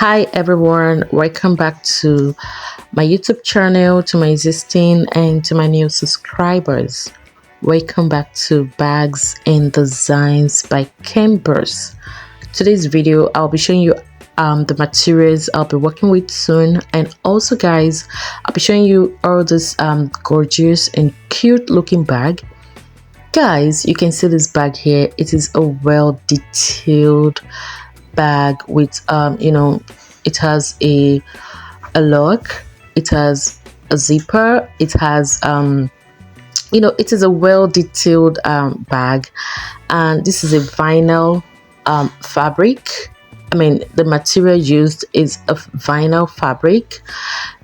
Hi everyone, welcome back to my YouTube channel, to my existing and to my new subscribers. Welcome back to Bags and Designs by KhemBuzz. Today's video I'll be showing you the materials I'll be working with soon, and also guys, I'll be showing you all this gorgeous and cute looking bag. Guys, you can see this bag here. It is a well detailed bag with it has a lock, it has a zipper, it has it is a well detailed bag, and this is a vinyl fabric. I mean, the material used is a vinyl fabric.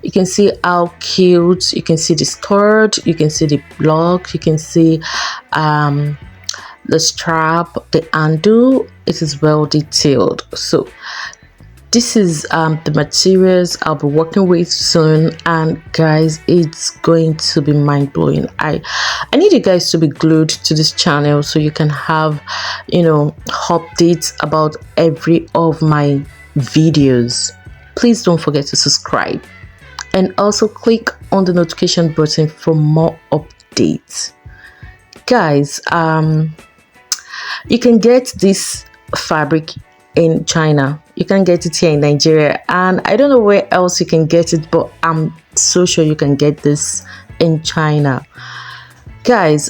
You can see how cute, you can see the skirt, you can see the block, you can see the strap, the handle. It is well detailed. So this is the materials I'll be working with soon, and guys, it's going to be mind-blowing. I need you guys to be glued to this channel so you can have updates about every of my videos. Please don't forget to subscribe and also click on the notification button for more updates. Guys, you can get this fabric in China, you can get it here in Nigeria, and I don't know where else you can get it, but I'm so sure you can get this in China. Guys,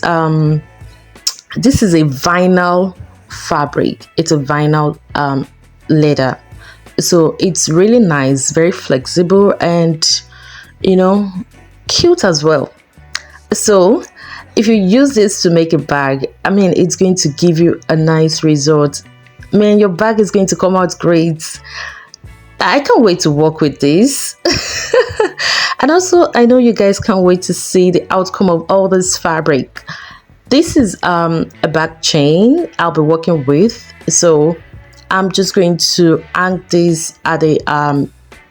this is a vinyl fabric. It's a vinyl leather, so it's really nice, very flexible, and cute as well. So if you use this to make a bag, I mean, it's going to give you a nice result. Man, your bag is going to come out great. I can't wait to work with this. And also, I know you guys can't wait to see the outcome of all this fabric. This is a bag chain I'll be working with. So I'm just going to hang this at the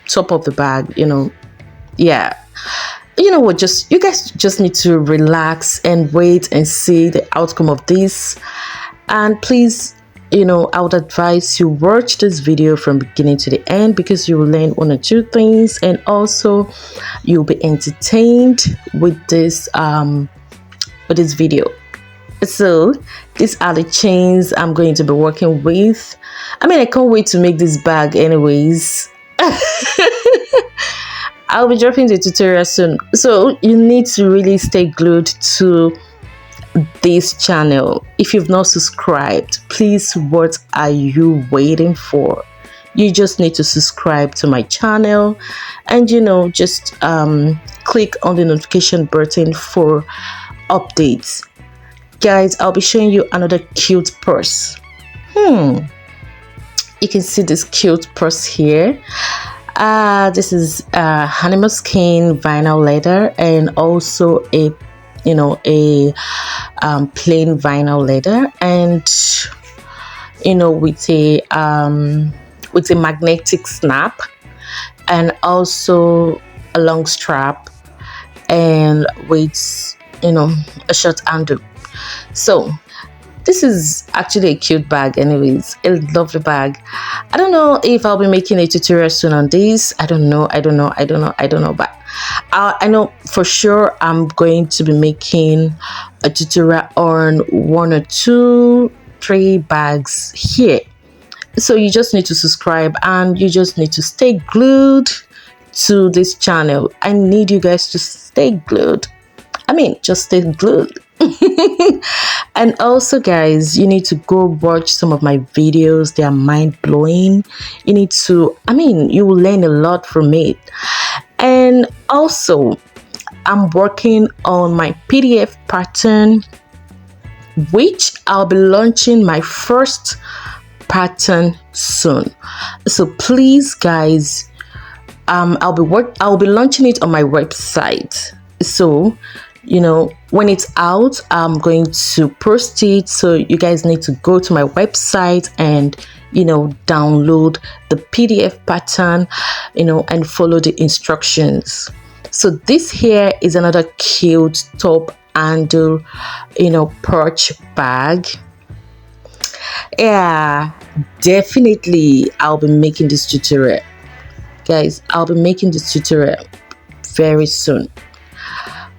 top of the bag, yeah. You know what, you guys just need to relax and wait and see the outcome of this. And please, I would advise you watch this video from beginning to the end, because you will learn one or two things, and also you'll be entertained with this video. So these are the chains I'm going to be working with. I mean, I can't wait to make this bag anyways. I'll be dropping the tutorial soon, so you need to really stay glued to this channel. If you've not subscribed, please, what are you waiting for? You just need to subscribe to my channel, and just click on the notification button for updates. Guys, I'll be showing you another cute purse. You can see this cute purse here. This is animal skin vinyl leather, and also a plain vinyl leather, and with a magnetic snap, and also a long strap, and with a short handle. So this is actually a cute bag anyways, a lovely bag. I don't know if I'll be making a tutorial soon on this. I don't know, but I know for sure I'm going to be making a tutorial on 1 or 2, 3 bags here. So you just need to subscribe, and you just need to stay glued to this channel. I need you guys to stay glued. I mean, just stay glued. And also guys, you need to go watch some of my videos. They are mind-blowing. You need to, you will learn a lot from it. And also, I'm working on my PDF pattern, which I'll be launching my first pattern soon. So please guys, I'll be launching it on my website. So when it's out, I'm going to post it, so you guys need to go to my website and download the PDF pattern, and follow the instructions. So this here is another cute top handle perch bag. Yeah, definitely I'll be making this tutorial. guys, I'll be making this tutorial very soon.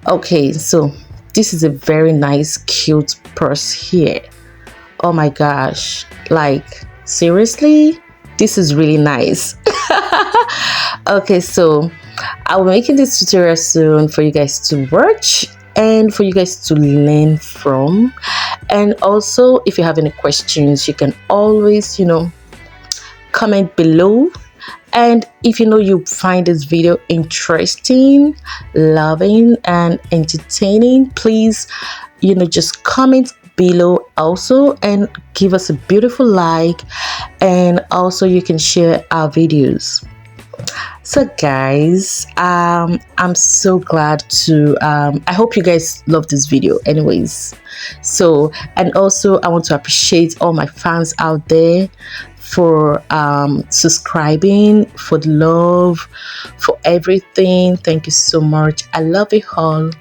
Okay, so this is a very nice cute purse here. Oh my gosh, like seriously, this is really nice. Okay, so I'll be making this tutorial soon for you guys to watch and for you guys to learn from. And also, if you have any questions, you can always, comment below. And if you find this video interesting, loving, and entertaining, please, just comment below also and give us a beautiful like. And also you can share our videos. So guys, I'm so glad to I hope you guys love this video anyways. So, and also I want to appreciate all my fans out there for subscribing, for the love, for everything. Thank you so much. I love you all.